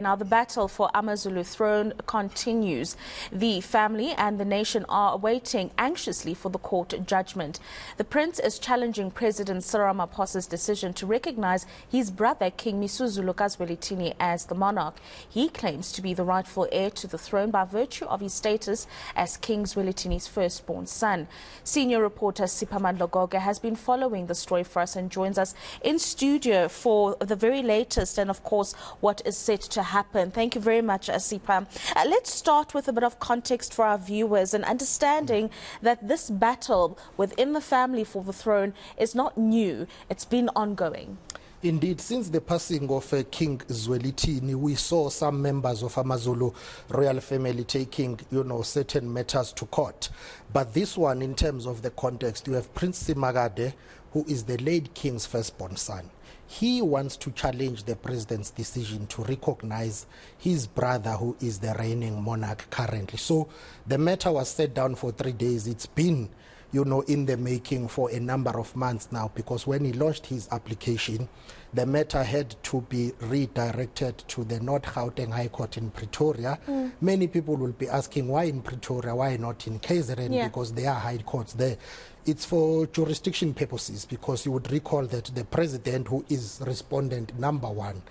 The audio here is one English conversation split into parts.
Now, the battle for AmaZulu throne continues. The family and the nation are waiting anxiously for the court judgment. The prince is challenging President Cyril Ramaphosa's decision to recognize his brother, King Misuzulu Kazwelithini, as the monarch. He claims to be the rightful heir to the throne by virtue of his status as King Zwelithini's firstborn son. Senior reporter Siphamandla Goge has been following the story for us and joins us in studio for the very latest and, of course, what is set to happen. Thank you very much, Sipha. Let's start with a bit of context for our viewers and understanding that this battle within the family for the throne is not new. It's been ongoing. Indeed, since the passing of King Zwelithini, we saw some members of AmaZulu royal family taking, certain matters to court. But this one, in terms of the context, you have Prince Simakade, who is the late king's firstborn son. He wants to challenge the president's decision to recognize his brother, who is the reigning monarch currently. So the matter was set down for 3 days. It's been, in the making for a number of months now, because when he launched his application, the matter had to be redirected to the North Gauteng High Court in Pretoria. Many people will be asking, why in Pretoria, why not in KZN? Because there are high courts there. It's for jurisdiction purposes, because you would recall that the president, who is respondent number one,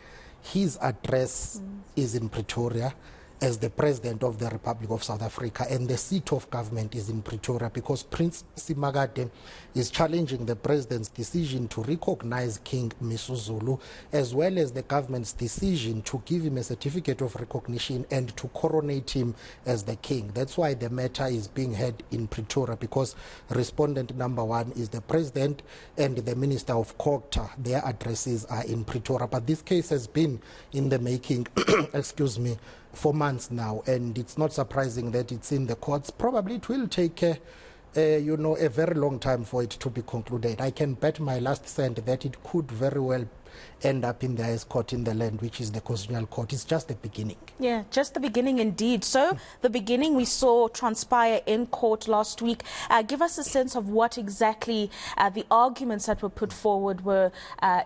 his address is in Pretoria as the President of the Republic of South Africa, and the seat of government is in Pretoria, because Prince Simakade is challenging the President's decision to recognize King Misuzulu, as well as the government's decision to give him a certificate of recognition and to coronate him as the king. That's why the matter is being heard in Pretoria, because respondent number one is the President and the Minister of Culture. Their addresses are in Pretoria. But this case has been in the making, excuse me, for months now, and it's not surprising that it's in the courts. Probably it will take a very long time for it to be concluded. I can bet my last cent that it could very well end up in the highest court in the land, which is the Constitutional Court. It's just the beginning. Yeah, just the beginning indeed. So the beginning we saw transpire in court last week. Give us a sense of what exactly the arguments that were put forward were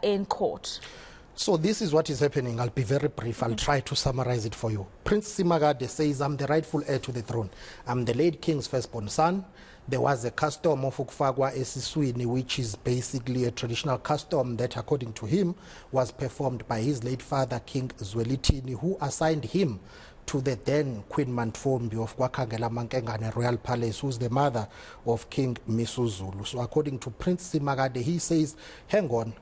in court. So this is what is happening. I'll be very brief. I'll try to summarize it for you. Prince Simakade says, I'm the rightful heir to the throne. I'm the late king's firstborn son. There was a custom of ukufakwa esiswini, which is basically a traditional custom that, according to him, was performed by his late father, King Zwelithini, who assigned him to the then Queen Mantfombi of Kwakhangela Mankengane Royal Palace, who's the mother of King Misuzulu. So according to Prince Simakade, he says, hang on,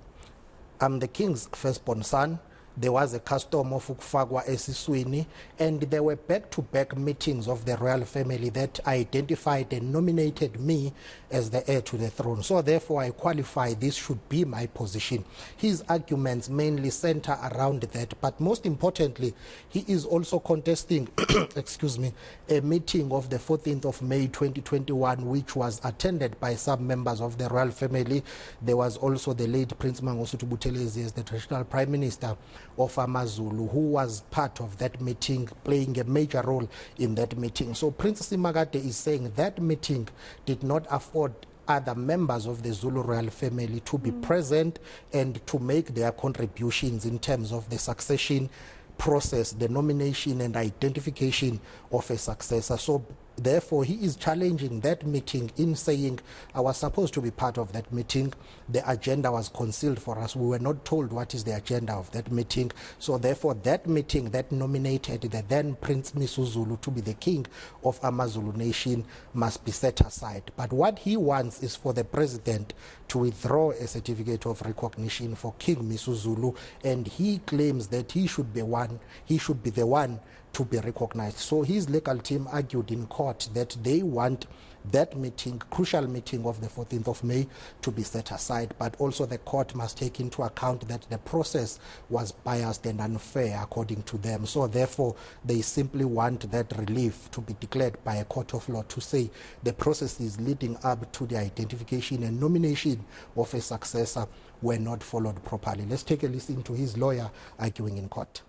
I'm the king's firstborn son. There was a custom of ukufakwa esiswini, and there were back-to-back meetings of the royal family that identified and nominated me as the heir to the throne. So therefore I qualify. This should be my position. His arguments mainly center around that, but most importantly, he is also contesting excuse me, a meeting of the 14th of May 2021, which was attended by some members of the royal family. There was also the late Prince Mangosuthu Buthelezi as the traditional prime minister of AmaZulu, who was part of that meeting, playing a major role in that meeting. So Prince Simakade is saying that meeting did not afford other members of the Zulu royal family to be present and to make their contributions in terms of the succession process, the nomination and identification of a successor. So therefore, he is challenging that meeting in saying, I was supposed to be part of that meeting. The agenda was concealed for us. We were not told what is the agenda of that meeting. So therefore, that meeting that nominated the then Prince Misuzulu to be the king of AmaZulu nation must be set aside. But what he wants is for the president to withdraw a certificate of recognition for King Misuzulu, and he claims that he should be the one to be recognized. So his legal team argued in court that they want that meeting, crucial meeting of the 14th of May, to be set aside, but also the court must take into account that the process was biased and unfair according to them. So therefore, they simply want that relief to be declared by a court of law to say the processes leading up to the identification and nomination of a successor were not followed properly. Let's take a listen to his lawyer arguing in court.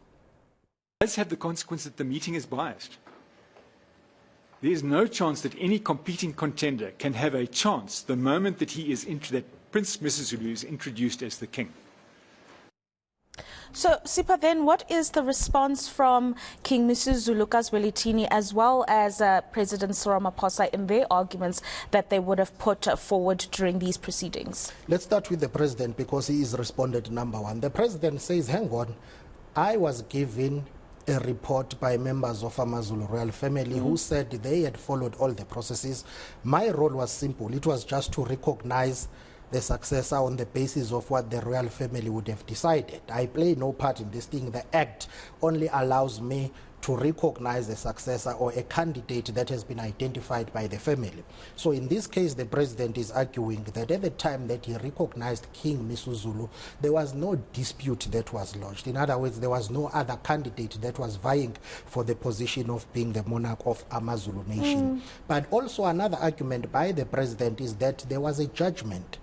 Does have the consequence that the meeting is biased. There is no chance that any competing contender can have a chance the moment that that Prince Misuzulu is introduced as the king. So, Sipha, then what is the response from King Misuzulu Kazwelithini as well as President Cyril Ramaphosa in their arguments that they would have put forward during these proceedings? Let's start with the president because he is respondent number one. The president says, hang on, I was given a report by members of AmaZulu Royal family who said they had followed all the processes. My role was simple. It was just to recognize the successor on the basis of what the royal family would have decided. I play no part in this thing. The act only allows me to recognize a successor or a candidate that has been identified by the family. So in this case, the president is arguing that at the time that he recognized King Misuzulu, there was no dispute that was lodged. In other words, there was no other candidate that was vying for the position of being the monarch of AmaZulu nation. But also another argument by the president is that there was a judgment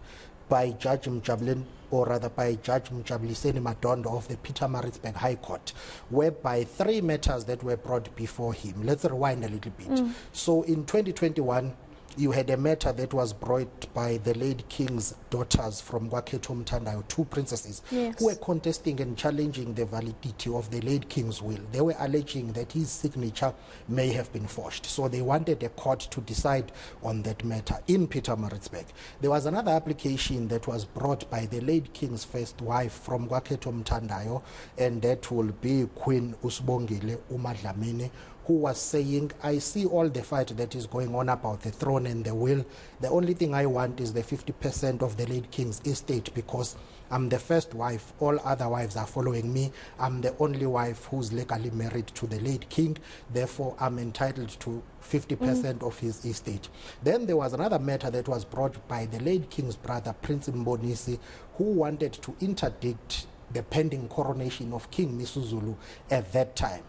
by Judge Mjabuleni, or rather by Judge Mjabuliseni Madondo of the Pietermaritzburg High Court, whereby 3 matters that were brought before him. Let's rewind a little bit. So in 2021, you had a matter that was brought by the late king's daughters from Gwakhetho Mthandayo, 2 princesses, who were contesting and challenging the validity of the late king's will. They were alleging that his signature may have been forged. So they wanted a court to decide on that matter in Pietermaritzburg. There was another application that was brought by the late king's first wife from Gwakhetho Mthandayo, and that will be Queen Usbongile Umadlamini, who was saying, I see all the fight that is going on about the throne and the will. The only thing I want is the 50% of the late king's estate because I'm the first wife. All other wives are following me. I'm the only wife who's legally married to the late king. Therefore, I'm entitled to 50% of his estate. Then there was another matter that was brought by the late king's brother, Prince Mbonisi, who wanted to interdict the pending coronation of King Misuzulu at that time.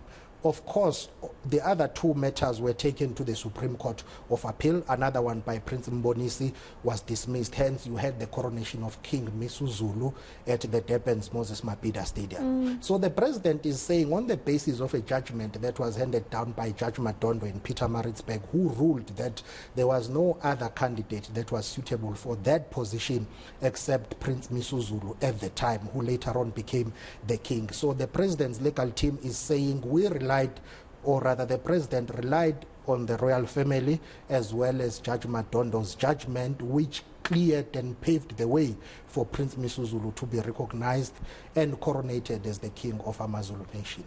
Of course, the other 2 matters were taken to the Supreme Court of Appeal. Another one by Prince Mbonisi was dismissed. Hence, you had the coronation of King Misuzulu at the Durban's Moses Mabhida Stadium. So the president is saying, on the basis of a judgment that was handed down by Judge Madondo in Pietermaritzburg, who ruled that there was no other candidate that was suitable for that position except Prince Misuzulu at the time, who later on became the king. So the president's legal team is saying, the president relied on the royal family as well as Judge Madondo's judgment, which cleared and paved the way for Prince Misuzulu to be recognized and coronated as the king of AmaZulu nation.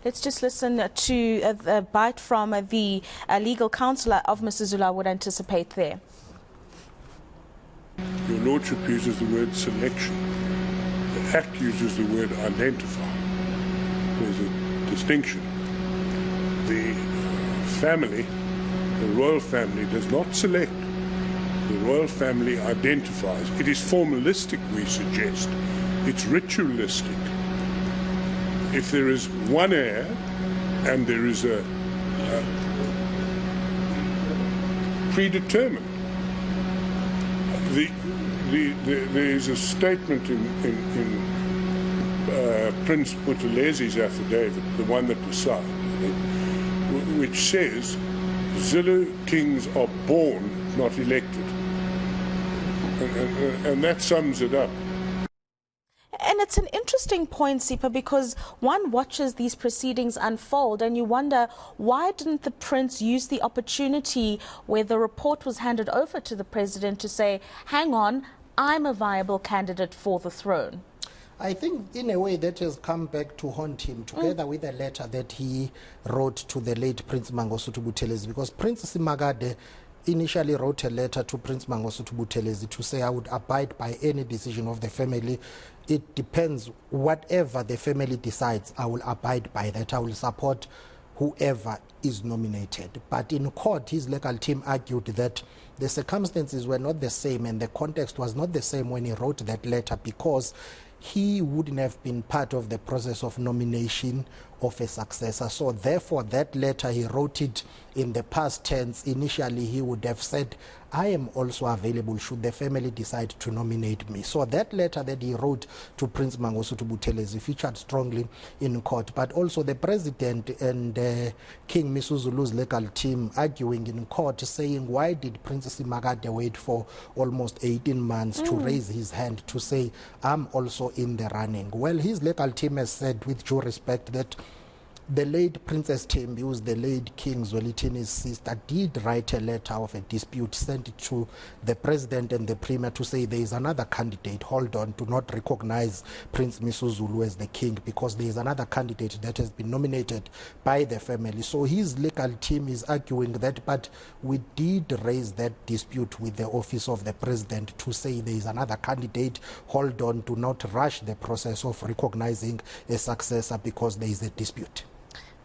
Let's just listen to a bite from the legal counsellor of Misuzulu, I would anticipate there. Your Lordship uses the word selection. The Act uses the word identify. There's a distinction. The family, the royal family, does not select. The royal family identifies. It is formalistic, we suggest. It's ritualistic. If there is one heir and there is a predetermined, there is a statement in Prince Buthelezzi's affidavit, the one that was signed, which says Zulu kings are born, not elected. And that sums it up. And it's an interesting point, Sipha, because one watches these proceedings unfold and you wonder, why didn't the prince use the opportunity where the report was handed over to the president to say, hang on, I'm a viable candidate for the throne? I think in a way that has come back to haunt him, together with a letter that he wrote to the late Prince Mangosuthu Buthelezi, because Prince Simakade initially wrote a letter to Prince Mangosuthu Buthelezi to say, I would abide by any decision of the family. It depends, whatever the family decides, I will abide by that. I will support whoever is nominated. But in court, his legal team argued that the circumstances were not the same and the context was not the same when he wrote that letter, because he wouldn't have been part of the process of nomination of a successor. So therefore, that letter, he wrote it in the past tense. Initially, he would have said, I am also available should the family decide to nominate me. So that letter that he wrote to Prince Mangosuthu Buthelezi featured strongly in court. But also the president and King Misuzulu's legal team arguing in court, saying, why did Prince Simakade wait for almost 18 months to raise his hand to say, I'm also in the running? Well, his legal team has said, with due respect, that the late Princess Thembi, who's the late King Zwelithini's sister, did write a letter of a dispute, sent it to the president and the premier to say there is another candidate. Hold on, do not recognize Prince Misuzulu as the king because there is another candidate that has been nominated by the family. So his legal team is arguing that, but we did raise that dispute with the office of the president to say there is another candidate. Hold on, do not rush the process of recognizing a successor because there is a dispute.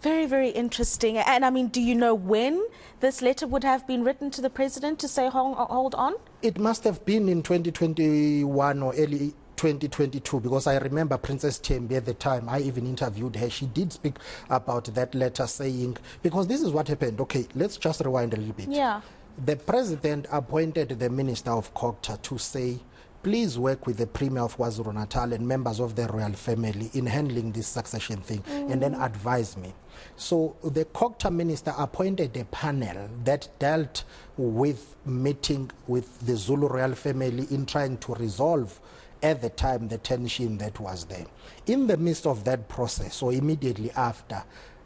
Very, very interesting. And I mean, do you know when this letter would have been written to the president to say hold on? It must have been in 2021 or early 2022, because I remember Princess Thembi at the time. I even interviewed her. She did speak about that letter, saying, because this is what happened. Okay, let's just rewind a little bit. Yeah. The president appointed the Minister of Culture to say, please work with the Premier of KwaZulu-Natal and members of the royal family in handling this succession thing, and then advise me. So the Culture Minister appointed a panel that dealt with meeting with the Zulu royal family in trying to resolve at the time the tension that was there. In the midst of that process, or immediately after,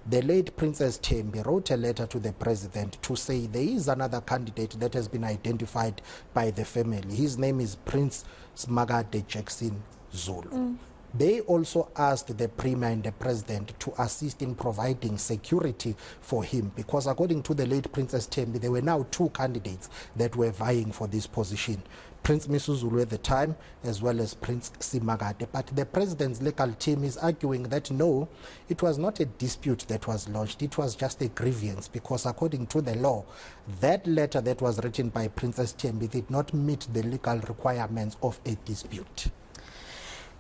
the late Princess Thembi wrote a letter to the president to say there is another candidate that has been identified by the family. His name is Prince Simakade Jackson Zulu. They also asked the premier and the president to assist in providing security for him, because according to the late Princess Thembi, there were now two candidates that were vying for this position. Prince Misuzulu at the time, as well as Prince Simakade. But the president's legal team is arguing that no, it was not a dispute that was lodged, it was just a grievance, because according to the law, that letter that was written by Princess Thembi did not meet the legal requirements of a dispute.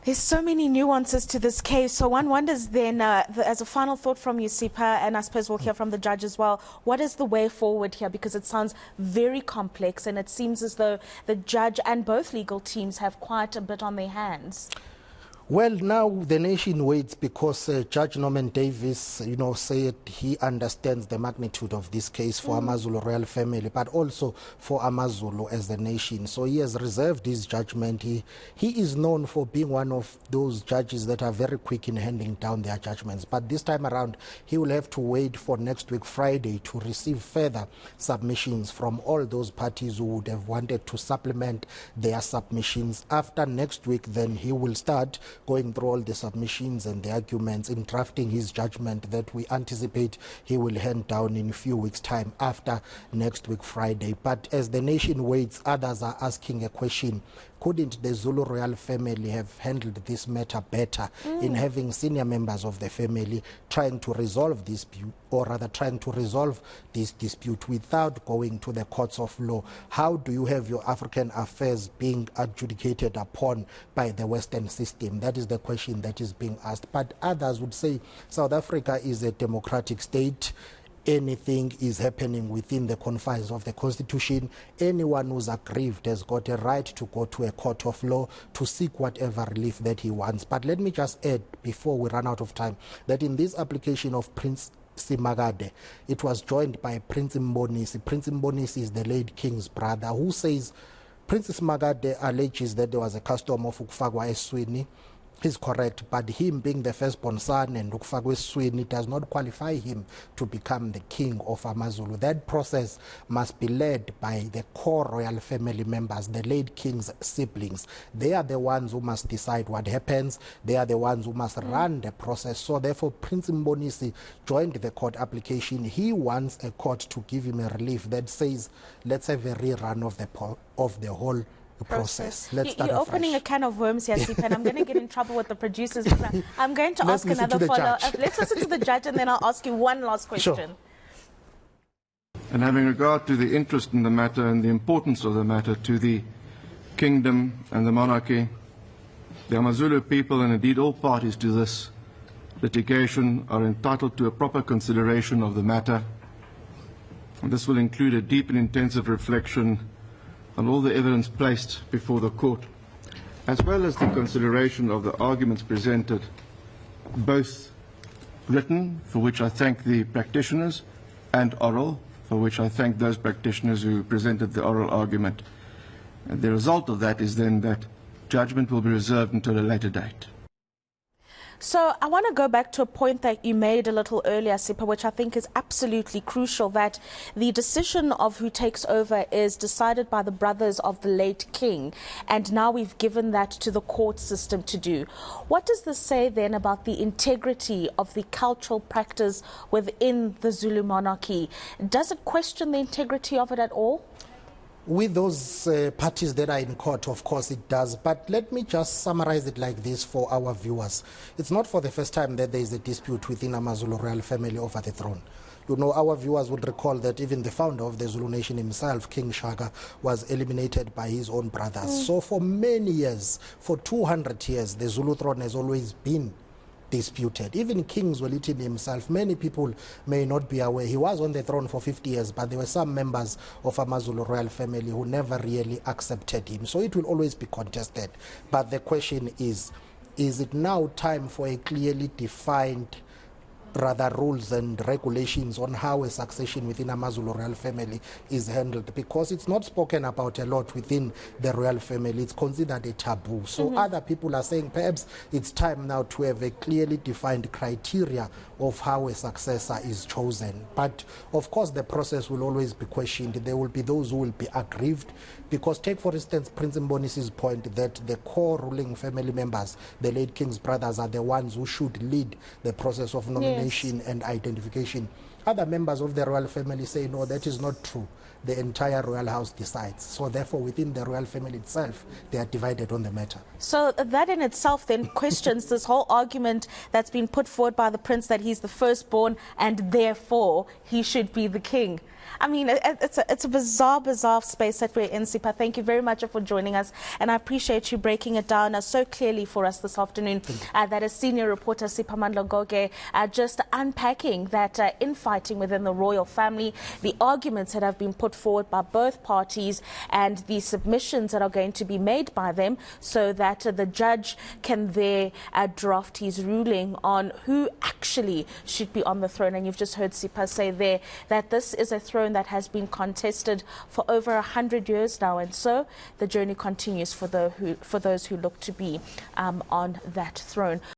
There's so many nuances to this case. So one wonders then, as a final thought from you, Sipha, and I suppose we'll hear from the judge as well, what is the way forward here? Because it sounds very complex and it seems as though the judge and both legal teams have quite a bit on their hands. Well, now the nation waits because Judge Norman Davis, said he understands the magnitude of this case for AmaZulu Royal family, but also for AmaZulu as a nation. So he has reserved his judgment. He is known for being one of those judges that are very quick in handing down their judgments. But this time around, he will have to wait for next week, Friday, to receive further submissions from all those parties who would have wanted to supplement their submissions. After next week, then he will start going through all the submissions and the arguments in drafting his judgment that we anticipate he will hand down in a few weeks' time after next week, Friday. But as the nation waits, others are asking a question. Couldn't the Zulu royal family have handled this matter better in having senior members of the family trying to resolve this dispute, or rather trying to resolve this dispute without going to the courts of law? How do you have your African affairs being adjudicated upon by the Western system? That is the question that is being asked. But others would say South Africa is a democratic state. Anything is happening within the confines of the Constitution. Anyone who's aggrieved has got a right to go to a court of law to seek whatever relief that he wants. But let me just add, before we run out of time, that in this application of Prince Simakade, it was joined by Prince Mbonisi. Prince Mbonisi is the late king's brother, who says Prince Simakade alleges that there was a custom of ukufakwa eswini. He's correct, but him being the firstborn son and ukufakwa eswini does not qualify him to become the king of AmaZulu. That process must be led by the core royal family members, the late king's siblings. They are the ones who must decide what happens. They are the ones who must run the process. So therefore, Prince Mbonisi joined the court application. He wants a court to give him a relief that says, let's have a rerun of the whole process. Let's start You're opening a can of worms here, Sipha, and I'm going to get in trouble with the producers. I'm going to ask another follow-up. Let's listen to the judge, and then I'll ask you one last question. Sure. And having regard to the interest in the matter and the importance of the matter to the kingdom and the monarchy, the AmaZulu people, and indeed all parties to this, litigation are entitled to a proper consideration of the matter. And this will include a deep and intensive reflection on all the evidence placed before the court, as well as the consideration of the arguments presented, both written, for which I thank the practitioners, and oral, for which I thank those practitioners who presented the oral argument. And the result of that is then that judgment will be reserved until a later date. So I want to go back to a point that you made a little earlier, Sipha, which I think is absolutely crucial, that the decision of who takes over is decided by the brothers of the late king, and now we've given that to the court system to do. What does this say then about the integrity of the cultural practice within the Zulu monarchy? Does it question the integrity of it at all? With those parties that are in court, of course it does. But let me just summarize it like this for our viewers. It's not for the first time that there is a dispute within AmaZulu Royal family over the throne. You know, our viewers would recall that even the founder of the Zulu nation himself, King Shaka, was eliminated by his own brothers. So for many years, for 200 years, the Zulu throne has always been disputed. Even King Zwelithini himself, many people may not be aware, he was on the throne for 50 years, but there were some members of AmaZulu royal family who never really accepted him. So it will always be contested. But the question is it now time for a clearly defined rules and regulations on how a succession within AmaZulu royal family is handled? Because it's not spoken about a lot within the royal family. It's considered a taboo. So other people are saying perhaps it's time now to have a clearly defined criteria of how a successor is chosen. But of course the process will always be questioned. There will be those who will be aggrieved, because take for instance Prince Mbonisi's point that the core ruling family members, the late king's brothers, are the ones who should lead the process of nomination and identification. Other members of the royal family say, no, that is not true. The entire royal house decides. So therefore, within the royal family itself, they are divided on the matter. So that in itself then questions this whole argument that's been put forward by the prince that he's the firstborn and therefore he should be the king. I mean, it's a bizarre space that we're in, Sipha. Thank you very much for joining us, and I appreciate you breaking it down so clearly for us this afternoon. That is senior reporter Siphamandla Goge, just unpacking that infighting within the royal family, the arguments that have been put forward by both parties, and the submissions that are going to be made by them, so that the judge can there draft his ruling on who actually should be on the throne. And you've just heard Sipha say there that this is a throne that has been contested for over 100 years now, and so the journey continues for those who look to be on that throne.